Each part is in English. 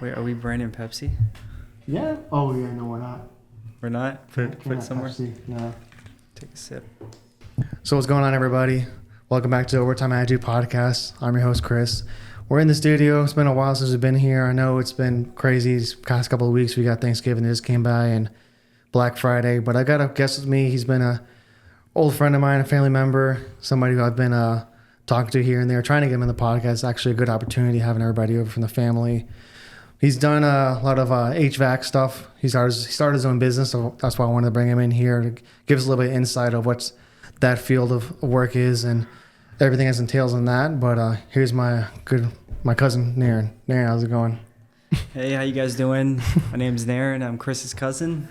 Wait, are we branding Pepsi? Yeah. Oh, yeah. No, we're not. We're not? Put it somewhere? Pepsi. No. Take a sip. So what's going on, everybody? Welcome back to Overtime Attitude Podcast. I'm your host, Chris. We're in the studio. It's been a while since we've been here. I know it's been crazy these past couple of weeks. We got Thanksgiving that just came by and Black Friday. But I got a guest with me. He's been a old friend of mine, a family member, somebody who I've been talking to here and there, trying to get him in the podcast. It's actually a good opportunity having everybody over from the family. He's done a lot of HVAC stuff. He started his own business, so that's why I wanted to bring him in here to give us a little bit of insight of what's that field of work is and everything that entails in that. But here's my cousin, Naaron. Naaron, how's it going? Hey, how you guys doing? My name's Naaron. I'm Chris's cousin.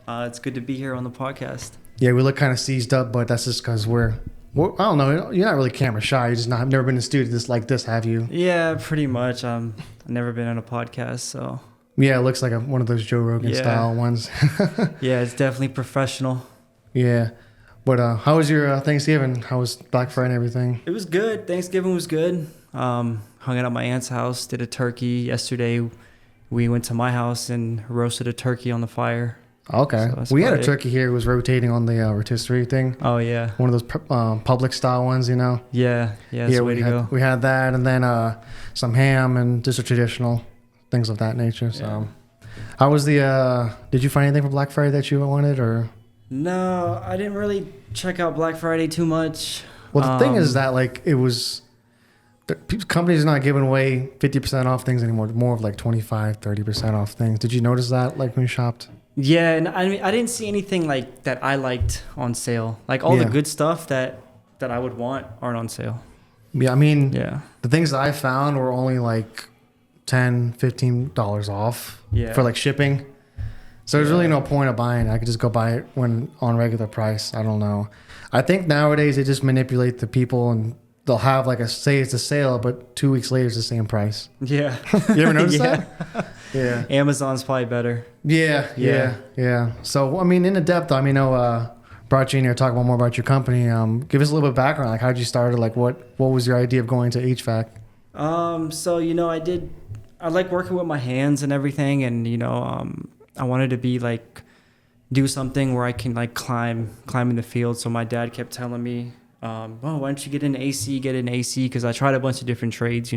It's good to be here on the podcast. Yeah, we look kind of seized up, but that's just because we're I don't know. You're not really camera shy. You just have never been in a studio like this, have you? Yeah, pretty much. I've never been on a podcast, so. Yeah, it looks like one of those Joe Rogan style ones. Yeah, it's definitely professional. Yeah. But how was your Thanksgiving? How was Black Friday and everything? It was good. Thanksgiving was good. Hung out at my aunt's house, did a turkey. Yesterday, we went to my house and roasted a turkey on the fire. Okay. So we had a turkey here. It was rotating on the rotisserie thing. Oh, yeah. One of those public style ones, you know? Yeah. Yeah, it's the way to go. We had that and then some ham and just a traditional things of that nature. So, how was did you find anything for Black Friday that you wanted or? No, I didn't really check out Black Friday too much. Well, the thing is that companies are not giving away 50% off things anymore. More of like 25, 30% off things. Did you notice that when you shopped? Yeah, and I mean, I didn't see anything like that I liked on sale. Like all the good stuff that I would want aren't on sale. Yeah, I mean, the things that I found were only like $10, $15 off for like shipping. So there's really no point of buying. I could just go buy it when on regular price. I don't know. I think nowadays they just manipulate the people and they'll have say it's a sale, but 2 weeks later it's the same price. Yeah. You ever notice that? Yeah. Amazon's probably better. Yeah. So, I mean, in the depth, I mean, brought you in here to talk about more about your company. Give us a little bit of background. Like, how'd you start? Like, what was your idea of going to HVAC? So, I like working with my hands and everything. And, I wanted to be do something where I can climb in the field. So my dad kept telling me, why don't you get an AC? Because I tried a bunch of different trades,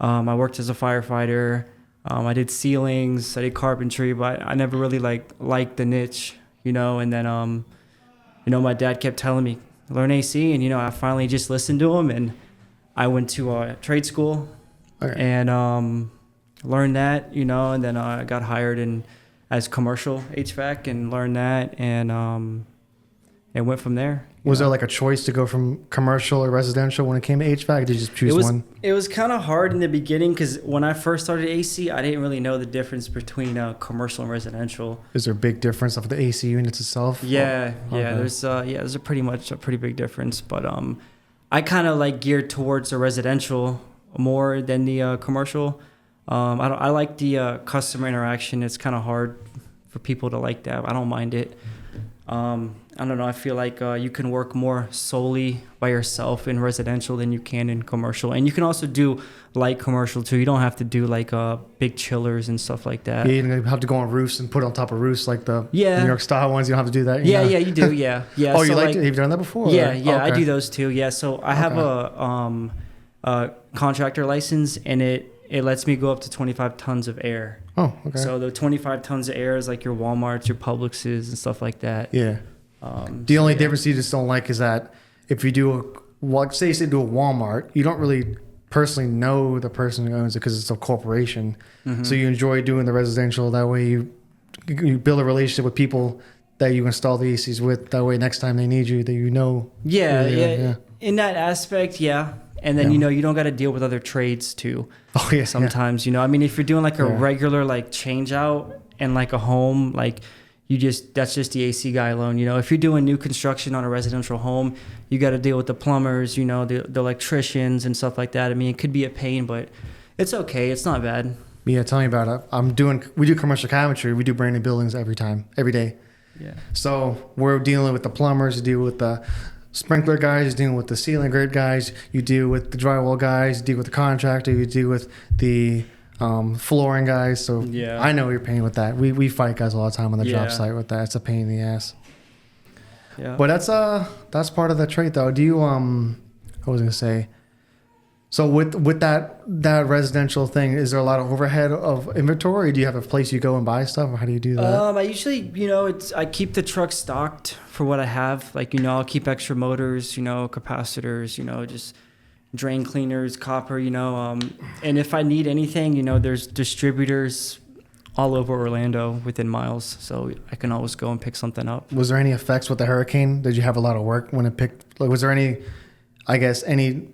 I worked as a firefighter. I did ceilings, I did carpentry, but I never really liked the niche, and then, my dad kept telling me, learn AC. And, I finally just listened to him and I went to trade school and learned that, and then I got hired as commercial HVAC and learned that and went from there. Was there a choice to go from commercial or residential when it came to HVAC? Or did you just choose one? It was kind of hard in the beginning because when I first started AC, I didn't really know the difference between commercial and residential. Is there a big difference of the AC units itself? Yeah. There's a pretty big difference. But I kind of geared towards the residential more than the commercial. I like the customer interaction. It's kind of hard for people to like that. I don't mind it. I don't know. I feel like you can work more solely by yourself in residential than you can in commercial. And you can also do light commercial too. You don't have to do big chillers and stuff like that. Yeah, you don't have to go on roofs and put it on top of roofs like the New York style ones. You don't have to do that. Yeah, you do. Yeah. Oh, so you like it? Have you done that before? Yeah, okay. I do those too. Yeah, so I have a contractor license and it lets me go up to 25 tons of air. Oh, okay. So the 25 tons of air is like your Walmarts, your Publixes, and stuff like that. Yeah. The only difference you just don't like is that if you do say you do a Walmart, you don't really personally know the person who owns it because it's a corporation. Mm-hmm. So you enjoy doing the residential. That way you build a relationship with people that you install the ACs with. That way next time they need you, that you know. Yeah. In that aspect, yeah. And then, you don't got to deal with other trades too. Oh, yeah. Sometimes, I mean, if you're doing a regular change out and a home, that's just the AC guy alone. If you're doing new construction on a residential home, you got to deal with the plumbers, the electricians and stuff like that. I mean, it could be a pain, but it's okay. It's not bad. Yeah, tell me about it. We do commercial cabinetry. We do brand new buildings every day. Yeah. So we're dealing with the plumbers, deal with the sprinkler guys, you deal with the ceiling grid guys, you deal with the drywall guys, you deal with the contractor, you deal with the flooring guys. So Yeah. I know your pain with that. We fight guys all the time on the job Yeah. site with that. It's a pain in the ass. Yeah. But that's part of the trait though. Do you I was gonna say. So with that residential thing, is there a lot of overhead of inventory? Or do you have a place you go and buy stuff, or how do you do that? I usually, I keep the truck stocked for what I have. Like, I'll keep extra motors, capacitors, just drain cleaners, copper, and if I need anything, there's distributors all over Orlando within miles, so I can always go and pick something up. Was there any effects with the hurricane? Did you have a lot of work when it picked? Like, was there any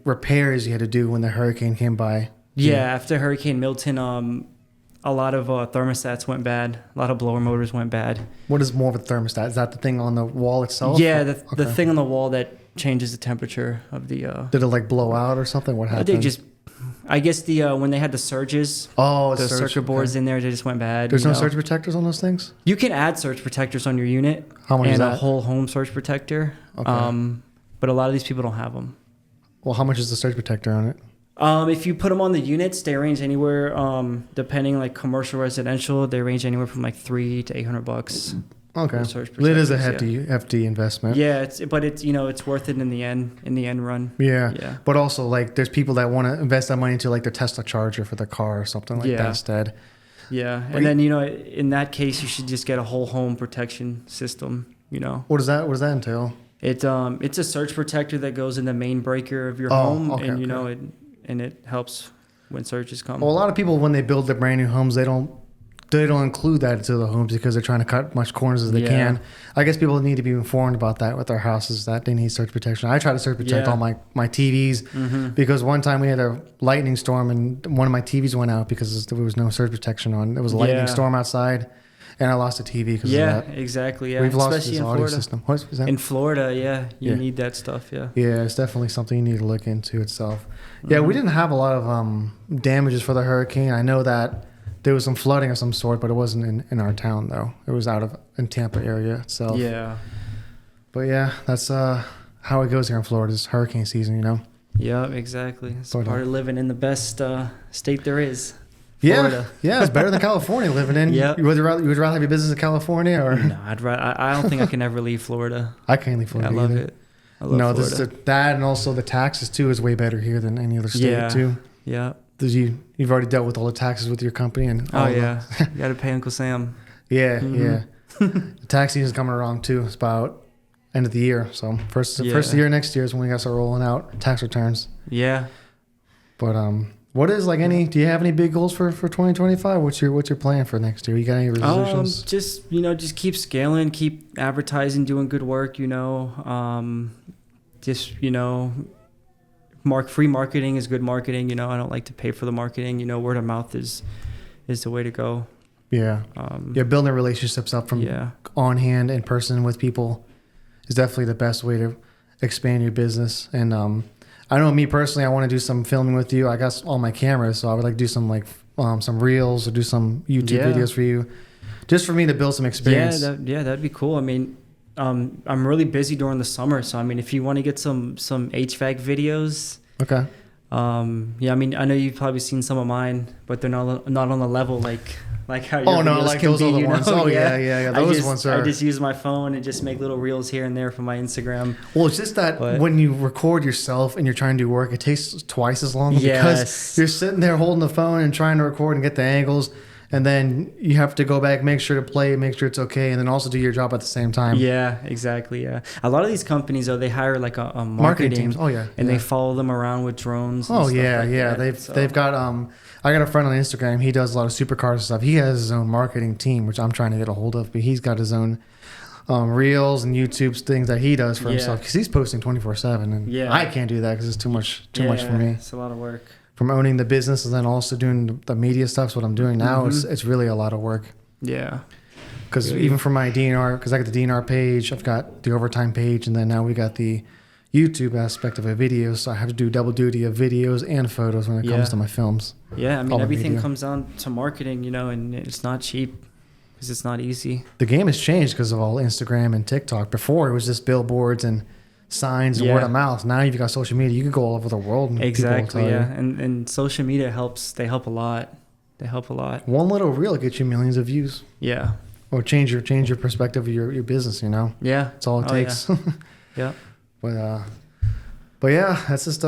repairs you had to do when the hurricane came by? Yeah, after Hurricane Milton, a lot of thermostats went bad. A lot of blower motors went bad. What is more of a thermostat? Is that the thing on the wall itself? Yeah, the thing on the wall that changes the temperature of the. Did it like blow out or something? What happened? I guess when they had the surges. Oh, the circuit boards in there, they just went bad. There's no surge protectors on those things? You can add surge protectors on your unit. How much is that? And a whole home surge protector. Okay. But a lot of these people don't have them. Well, how much is the surge protector on it? If you put them on the units, they range anywhere, depending like commercial, residential, they range anywhere from like $300 to $800. Okay. It is a hefty investment. Yeah, it's worth it in the end run. Yeah. But also like there's people that want to invest that money into like their Tesla charger for their car or something like that instead. Yeah. And then, in that case, you should just get a whole home protection system, What does that entail? It's a surge protector that goes in the main breaker of your home, okay, and it helps when surges come. Well, a lot of people when they build their brand new homes, they don't include that into the homes because they're trying to cut much corners as they can. I guess people need to be informed about that with their houses, that they need surge protection. I try to surge protect all my TVs because one time we had a lightning storm and one of my TVs went out because there was no surge protection on. There was a lightning storm outside. And I lost a TV because of that. Yeah, exactly. Yeah, we've lost especially this in audio Florida. system. What is that? In Florida, you need that stuff. Yeah. Yeah, it's definitely something you need to look into itself. Yeah, we didn't have a lot of damages for the hurricane. I know that there was some flooding of some sort, but it wasn't in our town though. It was in Tampa area itself. Yeah. But yeah, that's how it goes here in Florida. It's hurricane season, Yeah, exactly. It's part of living in the best state there is. Florida. Yeah, it's better than California living in. Yeah. Would you rather have your business in California or? No, I don't think I can ever leave Florida. I can't leave Florida. I love it. I love Florida. That and also the taxes too is way better here than any other state too. Yeah. You've already dealt with all the taxes with your company and. You got to pay Uncle Sam. Yeah. The tax season's coming around too. It's about end of the year, so first of the year next year is when we got to start rolling out tax returns. Yeah. But what is do you have any big goals for 2025? What's your plan for next year? You got any resolutions? Just keep scaling, keep advertising, doing good work, free marketing is good marketing, I don't like to pay for the marketing, word of mouth is the way to go. Yeah. Building relationships up from on hand in person with people is definitely the best way to expand your business. And I know me personally, I want to do some filming with you. I got all my cameras, so I would like to do some some reels or do some YouTube videos for you, just for me to build some experience. That'd be cool. I mean, I'm really busy during the summer, so I mean, if you want to get some HVAC videos, okay. I mean, I know you've probably seen some of mine, but they're not on the level like how your videos can those be, other ones. Oh yeah. Those ones are. I just use my phone and just make little reels here and there for my Instagram. Well, it's just that when you record yourself and you're trying to do work, it takes twice as long because you're sitting there holding the phone and trying to record and get the angles. And then you have to go back, make sure to play, make sure it's okay, and then also do your job at the same time. Yeah, exactly. Yeah, a lot of these companies, though, they hire like a marketing teams. Oh yeah, and they follow them around with drones. And stuff like They've got I got a friend on Instagram. He does a lot of supercars and stuff. He has his own marketing team, which I'm trying to get a hold of. But he's got his own reels and YouTube things that he does for himself because he's posting 24/7, and I can't do that because it's too much for me. It's a lot of work. From owning the business and then also doing the media stuff, so what I'm doing now, it's really a lot of work. Yeah. Because even for my DNR, because I got the DNR page, I've got the overtime page, and then now we got the YouTube aspect of a video, so I have to do double duty of videos and photos when it comes to my films. Yeah, I mean, everything comes down to marketing, and it's not cheap because it's not easy. The game has changed because of all Instagram and TikTok. Before, it was just billboards and signs and word of mouth. Now you've got social media. You can go all over the world. And exactly. Yeah, and social media helps. They help a lot. They help a lot. One little reel gets you millions of views. Yeah. Or change your perspective of your business, Yeah. That's all it takes. Yeah. But yeah, that's just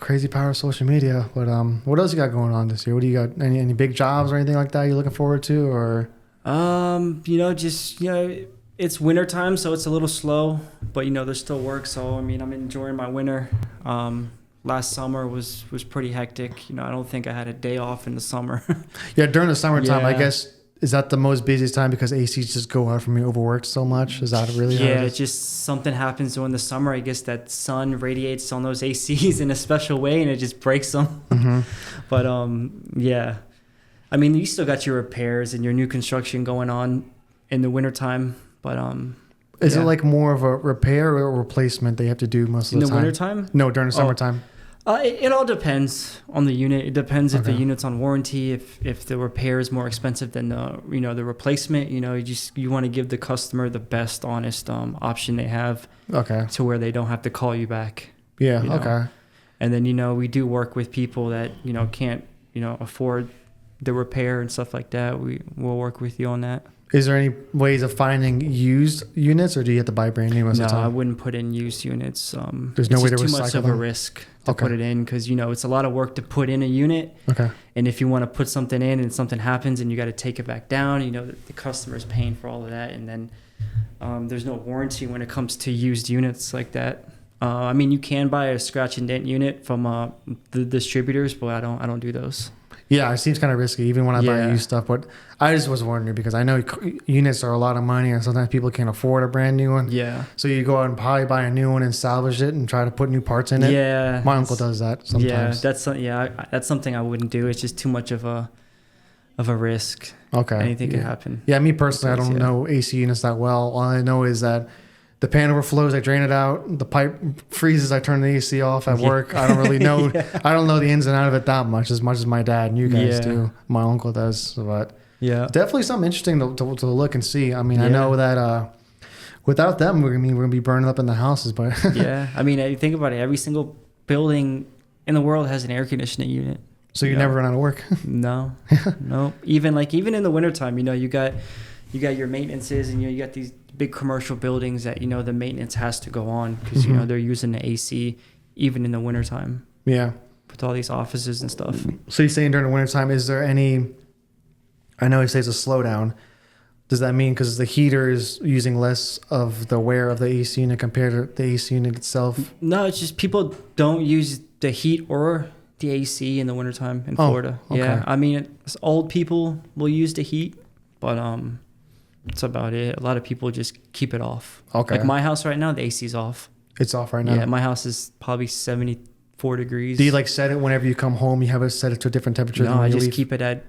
crazy power of social media. But what else you got going on this year? What do you got? Any big jobs or anything like that you're looking forward to, or? It's winter time, so it's a little slow, but there's still work. So I'm enjoying my winter. Last summer was pretty hectic. I don't think I had a day off in the summer. Yeah, during the summertime, Yeah. I guess. Is that the most busiest time because ACs just go out from me overworked so much? Is that really how it Yeah, is? it's just something happens during the summer. I guess that sun radiates on those ACs in a special way, and it just breaks them. Mm-hmm. But yeah. You still got your repairs and your new construction going on in the wintertime. But Is yeah. it like more of a repair or a replacement they have to do most of In the the time? wintertime? No, during the summertime. It all depends on the unit. It depends if the Okay. unit's on warranty, if the repair is more expensive than the replacement. You want to give the customer the best honest option they have, Okay. to where they don't have to call you back. Yeah. you know. Okay. And then we do work with people that can't afford the repair and stuff like that. We'll work with you on that. Is there any ways of finding used units, or do you have to buy brand new most No, of the I time? wouldn't put in used units. There's no it's way just to too much recycle of a them? risk to Okay. put it in, because it's a lot of work to put in a unit. Okay. And if you want to put something in and something happens and you got to take it back down, the customer's paying for all of that. And then there's no warranty when it comes to used units like that. You can buy a scratch and dent unit from the distributors, but I don't do those. Yeah, it seems kind of risky, even when I buy Yeah. used stuff. But I just was wondering because I know units are a lot of money, and sometimes people can't afford a brand new one. Yeah. So you go out and probably buy a new one and salvage it and try to put new parts in it. Yeah. My uncle does that sometimes. That's something I wouldn't do. It's just too much of a risk. Okay. Anything yeah. can happen. Yeah, me personally, I don't Yeah. know AC units that well. All I know is that the pan overflows, I drain it out. The pipe freezes, I turn the AC off at work. I don't really know. I don't know the ins and out of it that much as my dad and you guys Yeah. do. My uncle does. But Yeah. definitely something interesting to look and see. I Yeah. know that without them, we're gonna be burning up in the houses. But Yeah. You think about it. Every single building in the world has an air conditioning unit. so you never run out of work. No. No. Even in the wintertime, you got your maintenances, and you got these big commercial buildings that the maintenance has to go on because Mhm. they're using the AC even in the wintertime Yeah. with all these offices and stuff. So you're saying during the wintertime, is there any? I know you say it's a slowdown. Does that mean because the heater is using less of the wear of the AC unit compared to the AC unit itself? No, it's just people don't use the heat or the AC in the wintertime in Oh, Florida. okay. Yeah. Old people will use the heat, but that's about it. A lot of people just keep it off. Okay. Like my house right now, the AC's off. It's off right now. Yeah, my house is probably 74 degrees. Do you set it whenever you come home? You have it set it to a different temperature No, than when I you just leave? keep it at.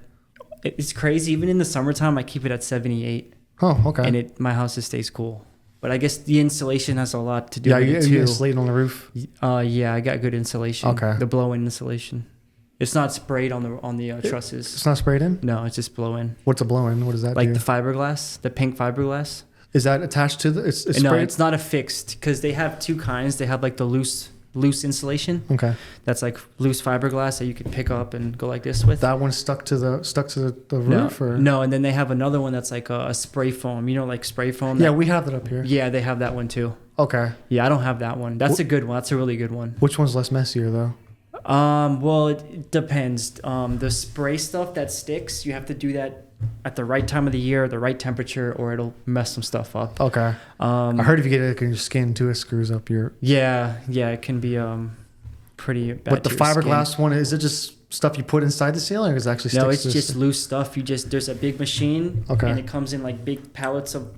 It's crazy. Even in the summertime, I keep it at 78, Oh, okay. and my house just stays cool. But I guess the insulation has a lot to do yeah, with it you too. slate on the roof. Yeah, I got good insulation. Okay. The blow-in insulation. It's not sprayed on the trusses. It's not sprayed in. No, it's just blow-in. What's a blow-in? What does that Like do? the fiberglass, the pink fiberglass. Is that attached to the? It's No, sprayed. it's not a fixed, because they have two kinds. They have like the loose insulation. Okay. That's like loose fiberglass that you can pick up and go like this with. That one's stuck to the no, roof, or no, and then they have another one that's like a spray foam. Like spray foam. yeah, we have that up here. Yeah, they have that one too. Okay. Yeah, I don't have that one. That's a good one. That's a really good one. Which one's less messier though? Well, it depends. The spray stuff that sticks, you have to do that at the right time of the year, the right temperature, or it'll mess some stuff up. Okay. I heard if you get it in your skin too, it screws up your. Yeah, it can be pretty bad. But the to your skin. fiberglass one, is it just stuff you put inside the ceiling, or is it actually sticks? No, it's to just loose stuff. There's a big machine, Okay. and it comes in like big pallets of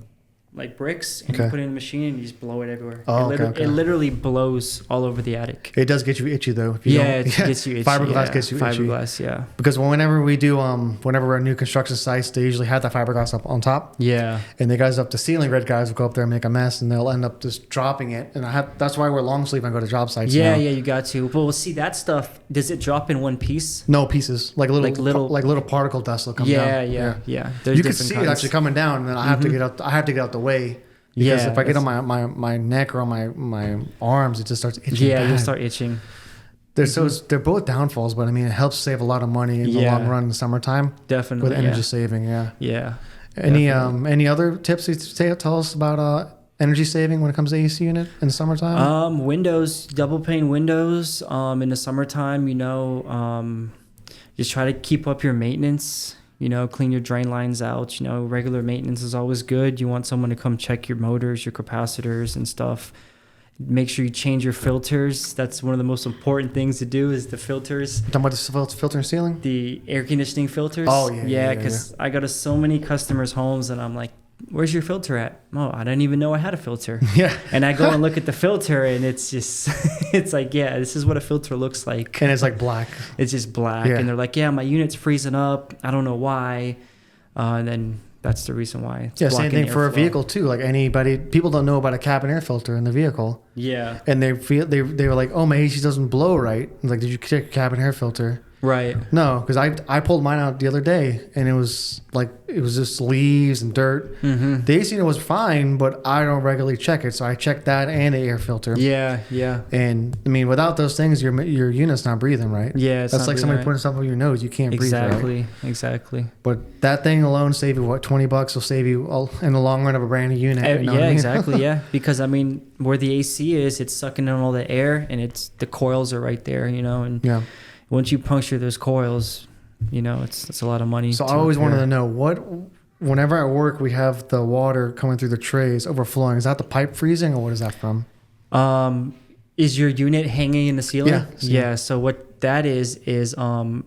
like bricks, and Okay. you put it in the machine and you just blow it everywhere. Oh, It literally blows all over the attic. It does get you itchy though. If you Yeah, don't- it gets you itchy. Fiberglass yeah. gets you itchy. Fiberglass, yeah. Because whenever we do, whenever we're at new construction sites, they usually have that fiberglass up on top, Yeah. and the guys up the ceiling red guys will go up there and make a mess, and they'll end up just dropping it. And that's why we're long sleeve and go to job sites. Yeah, now. you got to. Well, see that stuff. Does it drop in one piece? No pieces, like little particle dust will come down. Yeah. There's You can different see kinds. it actually coming down, and then I have to get out. I have to get out the way. Because Yeah, if I get that's- on my neck or on my arms, it just starts itching. Yeah, bad. you'll start itching. they're both downfalls, but I mean, it helps save a lot of money in the long run in the summertime. Definitely. With energy saving, yeah. Yeah. Any other tips you tell us about energy saving when it comes to AC unit in the summertime? Windows, double pane windows. In the summertime, just try to keep up your maintenance. Clean your drain lines out. Regular maintenance is always good. You want someone to come check your motors, your capacitors and stuff. Make sure you change your filters. That's one of the most important things to do is the filters. Talking about the filter and ceiling? The air conditioning filters. Oh, yeah. Yeah, because I go to so many customers' homes and I'm like, where's your filter at? Oh, I didn't even know I had a filter. Yeah. And I go and look at the filter and it's just, it's like, yeah, this is what a filter looks like. And it's like black. It's just black. Yeah. And they're like, yeah, my unit's freezing up. I don't know why. And then that's the reason why. It's same thing for a vehicle too. Like people don't know about a cabin air filter in the vehicle. Yeah. And they were like, oh, my AC doesn't blow right. I was like, did you check your cabin air filter? Right. No, because I pulled mine out the other day and it was just leaves and dirt. Mm-hmm. The AC unit was fine, but I don't regularly check it, so I checked that and the air filter. Yeah, yeah. And I mean, without those things, your unit's not breathing right. Yeah, that's like somebody putting something on your nose. You can't breathe right. Exactly. But that thing alone save you $20 will save you in the long run of a brand new unit. You know what I mean? Exactly. Yeah, because I mean, where the AC is, it's sucking in all the air, and the coils are right there. And yeah. Once you puncture those coils, it's a lot of money. So I always wanted to know whenever at work we have the water coming through the trays overflowing, is that the pipe freezing or what is that from? Is your unit hanging in the ceiling? Yeah. Yeah. So what that is on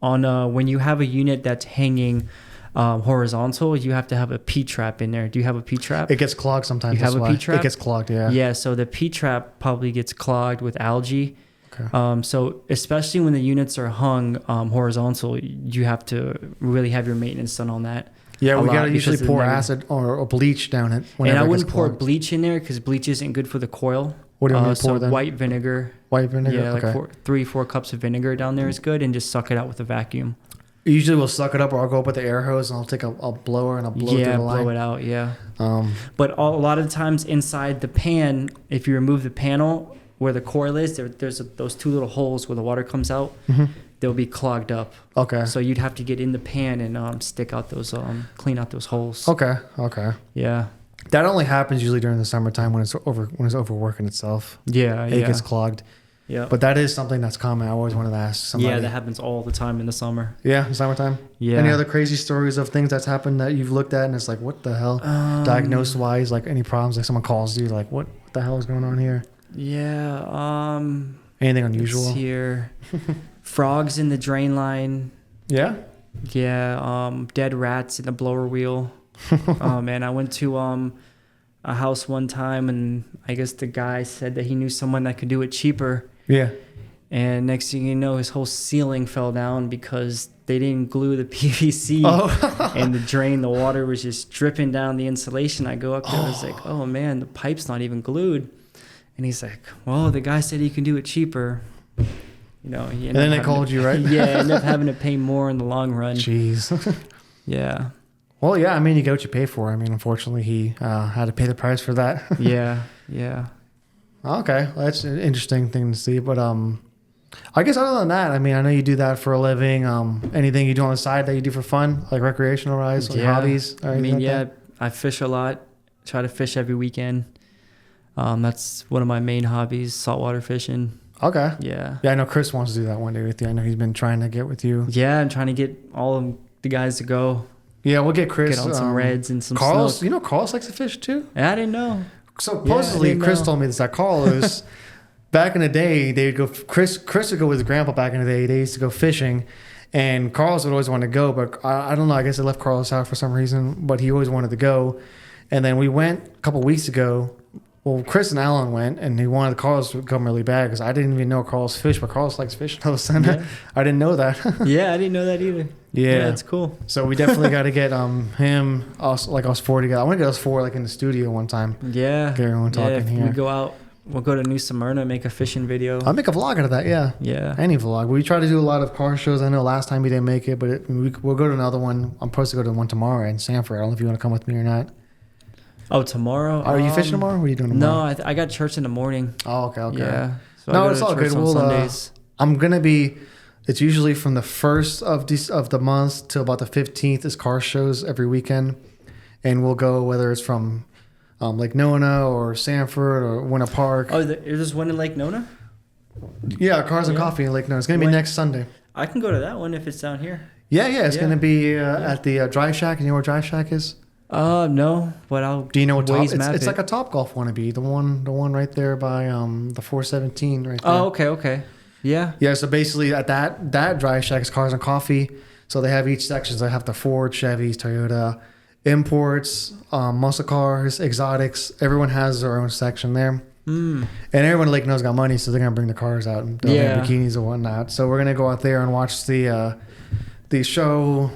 when you have a unit that's hanging horizontal, you have to have a P-trap in there. Do you have a P-trap? It gets clogged sometimes. You have a P-trap? It gets clogged, yeah. Yeah. So the P-trap probably gets clogged with algae. Okay. So especially when the units are hung horizontal, you have to really have your maintenance done on that. Yeah, we gotta usually pour acid or bleach down it. And I wouldn't pour bleach in there because bleach isn't good for the coil. What do you mean pour then? White vinegar. White vinegar. Yeah, okay. Like 3-4 cups of vinegar down there is good, and just suck it out with a vacuum. Usually we'll suck it up, or I'll go up with the air hose and I'll take a blower and I'll blow through the line. Blow it out. Yeah. But a lot of the times inside the pan, if you remove the panel where the coil is, there's those two little holes where the water comes out. Mm-hmm. They'll be clogged up. Okay. So you'd have to get in the pan and stick out those, clean out those holes. Okay. Yeah. That only happens usually during the summertime when it's overworking itself. Yeah. It gets clogged. Yeah. But that is something that's common. I always wanted to ask somebody. Yeah, that happens all the time in the summer. Yeah, in summertime. Yeah. Any other crazy stories of things that's happened that you've looked at and it's like, what the hell? Diagnosed wise, like any problems, like someone calls you, like, what the hell is going on here? Yeah. Anything unusual? Here. Frogs in the drain line. Yeah? Yeah. Dead rats in the blower wheel. Oh, man. I went to a house one time, and I guess the guy said that he knew someone that could do it cheaper. Yeah. And next thing you know, his whole ceiling fell down because they didn't glue the PVC. Oh. And the water was just dripping down the insulation. I go up there, I was like, oh, man, the pipe's not even glued. And he's like, well, the guy said he can do it cheaper. And then they called you, right? Yeah, end up having to pay more in the long run. Jeez. Yeah. Well, yeah, I mean, you get what you pay for. I mean, unfortunately, he had to pay the price for that. Yeah. Okay, well, that's an interesting thing to see. But I guess other than that, I mean, I know you do that for a living. Anything you do on the side that you do for fun, like recreational wise, like hobbies? Or anything like that? I fish a lot. Try to fish every weekend. That's one of my main hobbies, saltwater fishing. Okay. Yeah. Yeah, I know Chris wants to do that one day with you. I know he's been trying to get with you. Yeah, I'm trying to get all of the guys to go. Yeah, we'll get Chris. Get on some reds and some Carlos, snook. you know Carlos likes to fish too? I didn't know. Supposedly, Chris told me this, that Carlos, back in the day, they'd go, Chris would go with his grandpa back in the day. They used to go fishing, and Carlos would always want to go, but I don't know, I guess I left Carlos out for some reason, but he always wanted to go. And then we went a couple weeks ago. Well, Chris and Alan went, and he wanted Carlos to come really bad because I didn't even know Carlos fished, but Carlos likes fishing all of a sudden. Yeah. I didn't know that. Yeah, I didn't know that either. Yeah, that's cool. So we definitely got to get him, us four together. I want to get us four like in the studio one time. Yeah. Get everyone talking here. We go out. We'll go to New Smyrna, make a fishing video. I'll make a vlog out of that, yeah. Yeah. Any vlog. We try to do a lot of car shows. I know last time we didn't make it, but we'll go to another one. I'm supposed to go to one tomorrow in Sanford. I don't know if you want to come with me or not. Oh, tomorrow? Are you fishing tomorrow? What are you doing tomorrow? No, I got church in the morning. Oh, okay. Yeah. So No, I go it's to all church good. on We'll, Sundays. I'm gonna be. It's usually from the first of the month till about the 15th is car shows every weekend, and we'll go whether it's from Lake Nona or Sanford or Winter Park. Oh, there's one in Lake Nona? Yeah, Cars and Yeah. Coffee in Lake Nona. It's gonna be When- next Sunday. I can go to that one if it's down here. Yeah, it's Yeah. gonna be at the Drive Shack. You know where Drive Shack is? No, but I'll. Do you know what top? Waze It's, map it's it. like a Top Golf wannabe. The one right there by the 417 right there. Oh, okay. Yeah. Yeah, so basically at that Drive Shack is Cars and Coffee. So they have each section. They have the Ford, Chevys, Toyota, imports, muscle cars, exotics. Everyone has their own section there. Mm. And everyone in Lake No's got money, so they're gonna bring the cars out and they'll Yeah. have bikinis and whatnot. So we're gonna go out there and watch the show.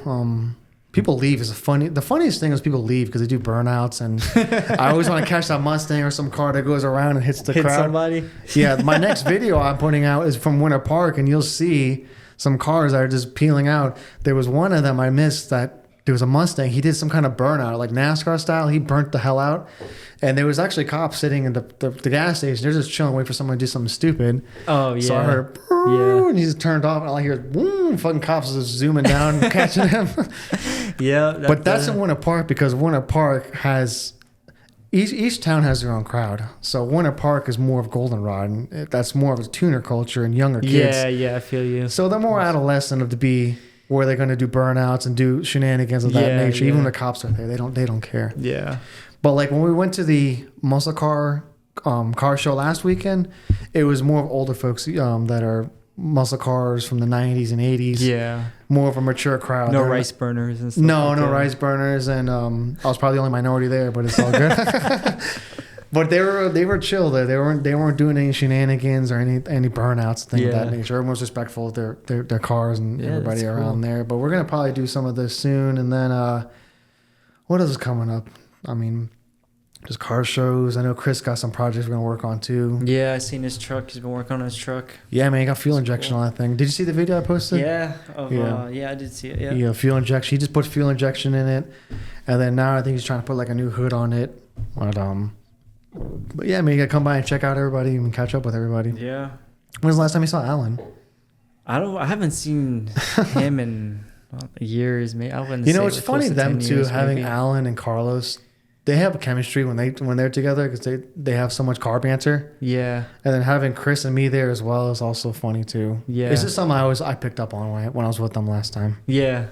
People leave is the funniest thing is people leave because they do burnouts, and I always want to catch that Mustang or some car that goes around and hits the Hit crowd. somebody. Yeah, my next video I'm putting out is from Winter Park, and you'll see some cars that are just peeling out. There was one of them I missed that there was a Mustang. He did some kind of burnout, like NASCAR style. He burnt the hell out. And there was actually cops sitting in the gas station. They're just chilling, waiting for someone to do something stupid. Oh, yeah. So I heard, Yeah. and he just turned off, and all I hear is, boom, fucking cops just zooming down, catching him. Yeah. But that's in Winter Park because Winter Park has each town has their own crowd. So Winter Park is more of goldenrod, and that's more of a tuner culture and younger kids. Yeah, I feel you. So they're more adolescent of to be where they're going to do burnouts and do shenanigans of that Yeah, nature. Even yeah. when the cops are there, they don't care. Yeah. But like when we went to the muscle car show last weekend, it was more of older folks that are muscle cars from the 90s and 80s. Yeah. More of a mature crowd. No They're- rice burners and stuff. No, like no that. rice burners, and I was probably the only minority there, but it's all good. But they were chill there. They weren't doing any shenanigans or any burnouts, things of Yeah. that nature. Everyone was respectful of their cars and Yeah, everybody that's around cool. there. But we're gonna probably do some of this soon, and then what else is coming up? I mean, just car shows. I know Chris got some projects we're gonna work on too. Yeah, I seen his truck. He's been working on his truck. Yeah, man, he got fuel That's injection cool. on that thing. Did you see the video I posted? Yeah. Yeah. Yeah, I did see it. Yeah. Yeah, fuel injection. He just put fuel injection in it, and then now I think he's trying to put like a new hood on it. But yeah, I mean, you gotta come by and check out everybody and catch up with everybody. Yeah. When was the last time you saw Alan? I haven't seen him in years. Maybe I wouldn't. You know, say it's like funny close to them 10 two years, having maybe. Alan and Carlos. They have a chemistry when they're together because they have so much car banter, Yeah. and then having Chris and me there as well is also funny too. Yeah. It's just something I picked up on when I was with them last time. Yeah.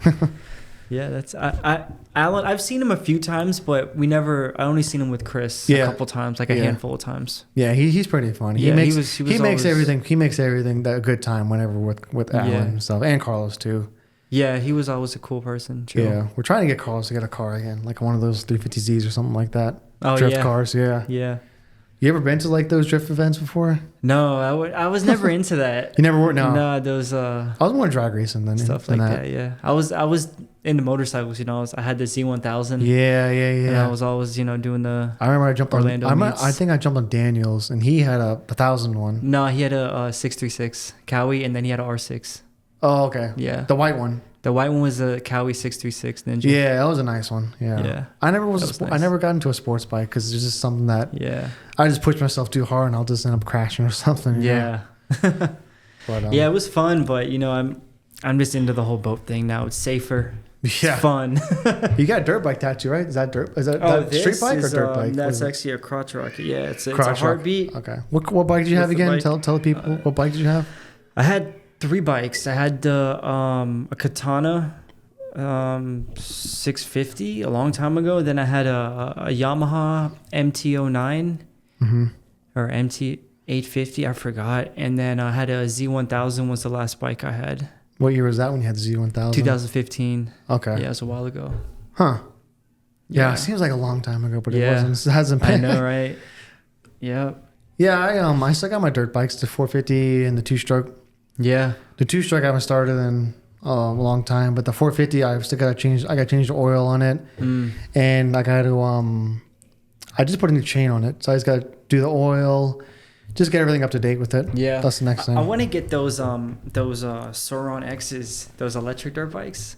Yeah, that's Alan. I've seen him a few times, but I only seen him with Chris Yeah. a couple times, like a Yeah. handful of times. Yeah, he's pretty funny. Yeah, he he makes was makes everything a good time whenever with Alan Yeah. and stuff, and Carlos too. Yeah, he was always a cool person. Chill. Yeah, we're trying to get Carlos to get a car again, like one of those 350Zs or something like that. Oh, Drift yeah. cars, yeah. Yeah. You ever been to like those drift events before? No, I was never into that. You never were? No. No, those I was more drag racing than stuff than like that. Yeah, I was into motorcycles. You know, I had the Z1000. Yeah. And I was always doing the. I remember I jumped Orlando on. meets. I think I jumped on Daniels, and he had a 1,000 one. No, he had a 636 Cowie, and then he had a R6. Oh, okay. Yeah, The white one. the white one was a Cowie 636 Ninja. Yeah, that was a nice one. Yeah. Yeah. I never was. That was I nice. never got into a sports bike because it's just something that Yeah. I just push myself too hard, and I'll just end up crashing or something. you know? Yeah. But Yeah, it was fun, but I'm just into the whole boat thing now. It's safer. Yeah. It's fun. You got a dirt bike tattoo, right? Is that dirt? Is that, Oh, that street bike or is, dirt bike? What That's is it? actually a crotch rocket. Yeah, it's a Crotch rock. heartbeat. Okay. What bike did you have What's the again? bike? Tell the people what bike did you have? I had 3 bikes. I had a Katana 650 a long time ago. Then I had a Yamaha MT-09 Mm-hmm. or MT-850. I forgot. And then I had a Z1000 was the last bike I had. What year was that when you had the Z1000? 2015. Okay. Yeah, it was a while ago. Huh. Yeah, it seems like a long time ago, but it Yeah. wasn't. It hasn't I been. know, right? Yeah. Yeah, I still got my dirt bikes, the 450 and the 2-stroke. Yeah. The 2-stroke I haven't started in a long time, but the 450 I still got to change. I got to change the oil on it, and I got to I just put a new chain on it, so I just got to do the oil, just get everything up to date with it. Yeah. That's the next thing. I want to get those Sauron X's, those electric dirt bikes.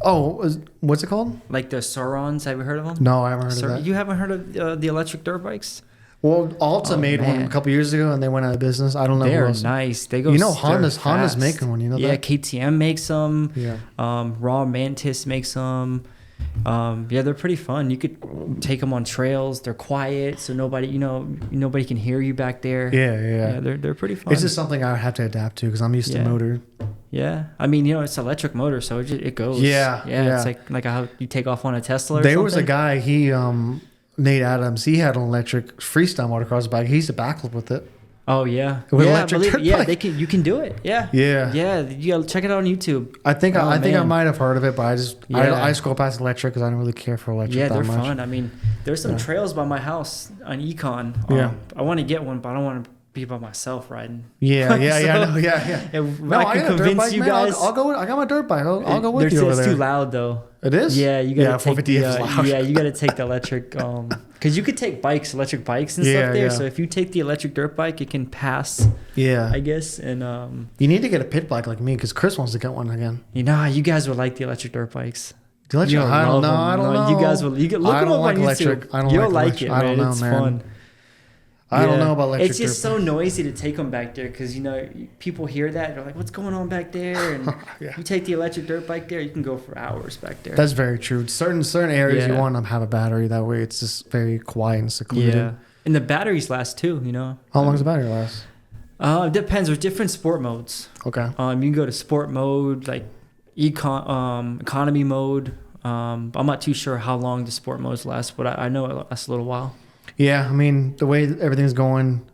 Oh, what's it called? Like the Saurons. Have you heard of them? No, I haven't heard of that. You haven't heard of the electric dirt bikes? Well, Alta made one a couple years ago, and they went out of business. I don't know. They're who else. nice. They go. You know, they're Honda's making one. You know that? KTM makes them. Yeah. Raw Mantis makes them. They're pretty fun. You could take them on trails. They're quiet, so nobody can hear you back there. Yeah. They're pretty fun. It's just something I would have to adapt to because I'm used to motor. Yeah, I mean, it's electric motor, so it goes. Yeah. It's like how you take off on a Tesla. There was a guy. Nate Adams. He had an electric freestyle motocross bike. He used to backflip with it. Oh yeah, with electric dirt bike. You can do it. Yeah. You gotta check it out on YouTube. I think I might have heard of it, but I scroll past electric because I don't really care for electric. Yeah, that they're much. Fun. I mean, there's some trails by my house on Econ. I want to get one, but I don't want to be by myself riding. Yeah. No, I can convince you guys. I'll go. I got my dirt bike. I'll go with you over there. It's too loud though. It is. Yeah, you gotta take the, loud. Yeah, you gotta take the electric. Because you could take electric bikes and stuff there. Yeah. So if you take the electric dirt bike, it can pass. Yeah, I guess. And you need to get a pit bike like me because Chris wants to get one again. You guys would like the electric dirt bikes. The electric? I don't know. You guys will. Look them up on YouTube. I don't You'll like it, man. I don't know, it's man. fun. I don't know about electric. It's just so noisy to take them back there because people hear that they're like, "What's going on back there?" And you take the electric dirt bike there, you can go for hours back there. That's very true. Certain areas you want to have a battery. That way, it's just very quiet and secluded. Yeah, and the batteries last too. How long does the battery last? It depends. There's different sport modes. Okay. You can go to sport mode, like economy mode. I'm not too sure how long the sport modes last, but I know it lasts a little while. Yeah, I mean, the way everything's going,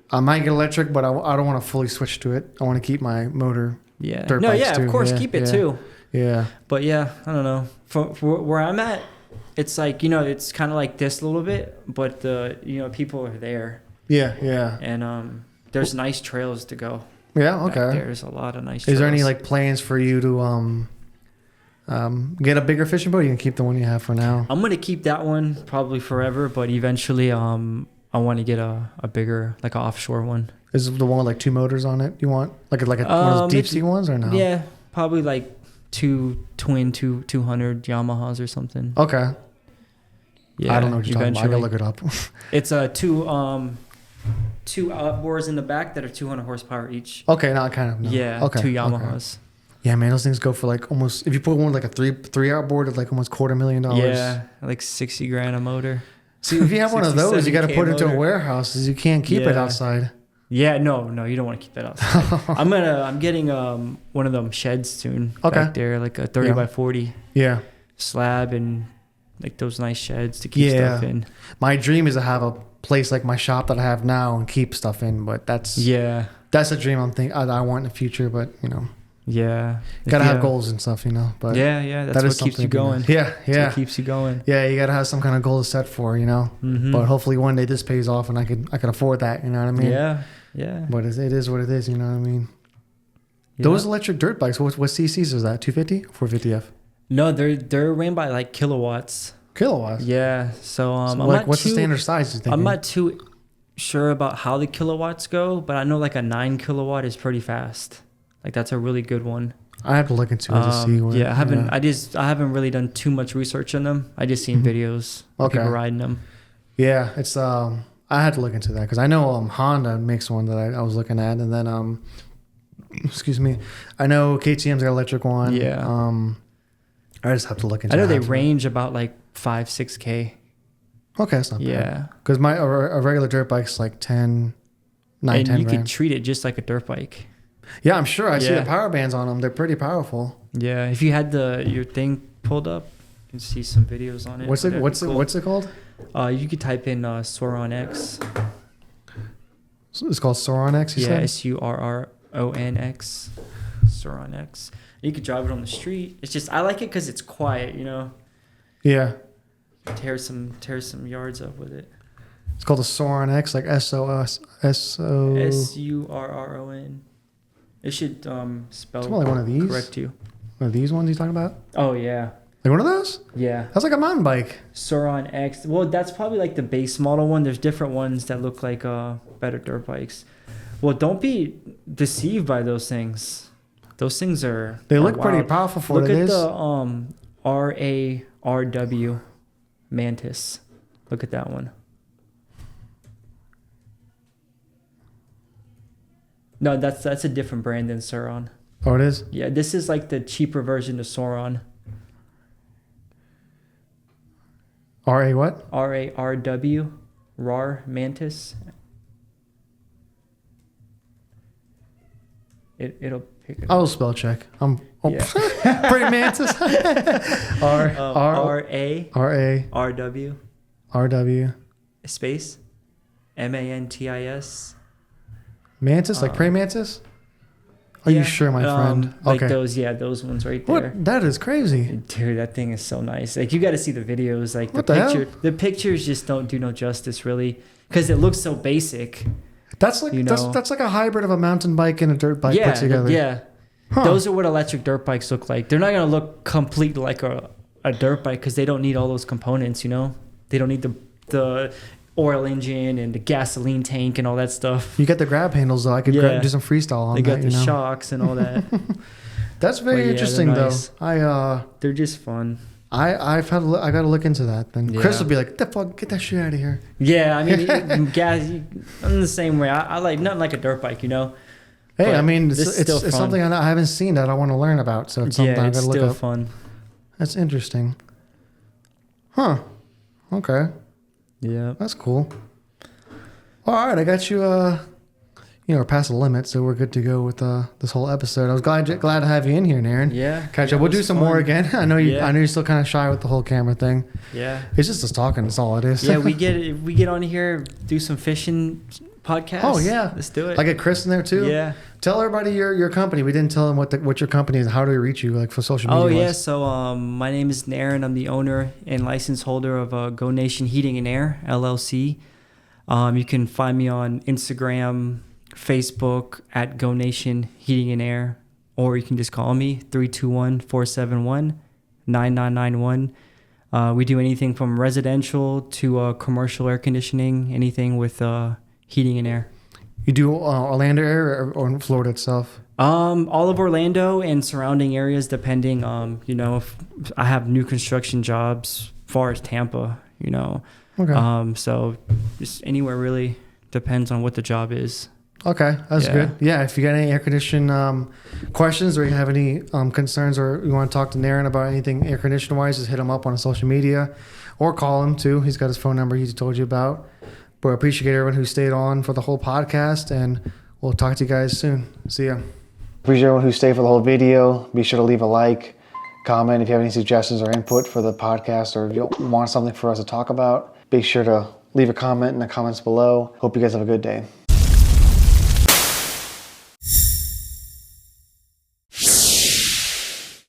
I might get electric, but I don't want to fully switch to it. I want to keep my motor. Yeah. Dirt bikes too. Of course, keep it too. Yeah. But yeah, I don't know. For where I'm at, it's like, it's kind of like this a little bit, but people are there. Yeah. And there's nice trails to go. Yeah, okay. There's a lot of nice trails. Is there any plans for you to get a bigger fishing boat? Or you can keep the one you have for now. I'm gonna keep that one probably forever, but eventually, I want to get a bigger, like an offshore one. Is it the one with like two motors on it? You want one of those deep sea ones or no? Yeah, probably like two twin 200 Yamahas or something. Okay. Yeah, I don't know what you're talking about. I gotta look it up. It's two outboards in the back that are 200 horsepower each. Okay, now I kind of know. Yeah, okay, 2 Yamahas. Okay. Yeah, man, those things go for like almost, if you put one like a three outboard, it's like almost $250,000. Yeah, like $60,000 a motor. See, if you have one of those, you got to put it into a warehouse, because you can't keep it outside. Yeah, no, you don't want to keep that outside. I'm getting one of them sheds soon. Okay. Back there, like a 30 by 40. Yeah. Slab and like those nice sheds to keep stuff in. My dream is to have a place like my shop that I have now and keep stuff in, but that's a dream I want in the future, but Yeah. Gotta have goals and stuff, But that's what keeps you going. Yeah. That's what keeps you going. Yeah, you gotta have some kind of goal to set for, Mm-hmm. But hopefully one day this pays off and I can afford that, you know what I mean? Yeah. But it is what it is, you know what I mean? Yeah. Those electric dirt bikes, what CCs is that? 250 or 450F? No, they're ran by like kilowatts. Kilowatts? Yeah. So what's the standard size you think? I'm not too sure about how the kilowatts go, but I know like a 9 kilowatt is pretty fast. Like that's a really good one. I have to look into it to see what. Yeah, I haven't really done too much research on them. I just seen videos of people riding them. Yeah, it's I had to look into that because I know Honda makes one that I was looking at, and then excuse me, I know KTM's got an electric one. Yeah. I just have to look into. I know they range about like 5-6K. Okay, that's not bad. Yeah. Because a regular dirt bike's like 10 and you could treat it just like a dirt bike. Yeah, I'm sure. I see the power bands on them. They're pretty powerful. Yeah, if you had your thing pulled up, you can see some videos on it. What's it called? You could type in Sauron X. So it's called Sauron X. You said? SURRONX. Sauron X. You could drive it on the street. It's just I like it because it's quiet. Yeah. Tear some yards up with it. It's called a Sauron X, like SURRON. It should spell like one of these? Correct you. One of these ones you talking about? Oh, yeah. Like one of those? Yeah. That's like a mountain bike. Sauron X. Well, that's probably like the base model one. There's different ones that look like better dirt bikes. Well, don't be deceived by those things. Those things are... They look pretty powerful for what it is. Look at the RARW Mantis. Look at that one. No, that's a different brand than Sauron. Oh, it is? Yeah, this is like the cheaper version of Sauron. R-A what? RARW, RAR Mantis. It'll pick it up. I'll spell check. Yeah. Praying mantis. RA R-A RW R-W space MANTIS. Mantis, like praying mantis? Are you sure, my friend? Like okay. those ones right there. What? That is crazy. Dude, that thing is so nice. Like, you got to see the videos. Like, What the hell? the pictures just don't do no justice, really, because it looks so basic. That's like that's like a hybrid of a mountain bike and a dirt bike put together. Yeah. Huh. Those are what electric dirt bikes look like. They're not gonna look complete like a dirt bike because they don't need all those components. They don't need the oil engine and the gasoline tank and all that stuff. You get the grab handles though. I could do some freestyle on they that. got the shocks and all that. That's very interesting nice. though. They're just fun. I got to look into that. Then Chris will be like, "The fuck, get that shit out of here." Yeah, I mean, gas. I'm the same way. I like nothing like a dirt bike, Hey, But I mean, it's it's something I haven't seen that I want to learn about. So it's something I got it's to look still up. fun. That's interesting. Huh. Okay. Yeah. That's cool. All right, I got you. We're past the limit, so we're good to go with this whole episode. I was glad to have you in here, Naaron. Yeah. Catch up. We'll do some more again. I know you. Yeah. I know you're still kind of shy with the whole camera thing. Yeah. It's just us talking. That's all it is. Yeah, we get on here, do some fishing podcasts. Oh yeah, let's do it. I get Chris in there too. Yeah. Tell everybody your company. We didn't tell them what your company is. How do we reach you, like for social media? Oh yeah. wise? So my name is Naaron. I'm the owner and license holder of Go Nation Heating and Air LLC. You can find me on Instagram, Facebook at Go Nation Heating and Air, or you can just call me 321-471-9991. We do anything from residential to commercial air conditioning, anything with heating and air. You do Orlando area or in Florida itself? All of Orlando and surrounding areas, depending. If I have new construction jobs, far as Tampa, Okay. So just anywhere really, depends on what the job is. Okay, that's Yeah. good. Yeah, if you got any air condition questions or you have any concerns or you want to talk to Naaron about anything air condition wise, just hit him up on social media or call him too. He's got his phone number he told you about. But I appreciate everyone who stayed on for the whole podcast, and we'll talk to you guys soon. See ya. Appreciate everyone who stayed for the whole video. Be sure to leave a like, comment if you have any suggestions or input for the podcast, or if you want something for us to talk about. Be sure to leave a comment in the comments below. Hope you guys have a good day.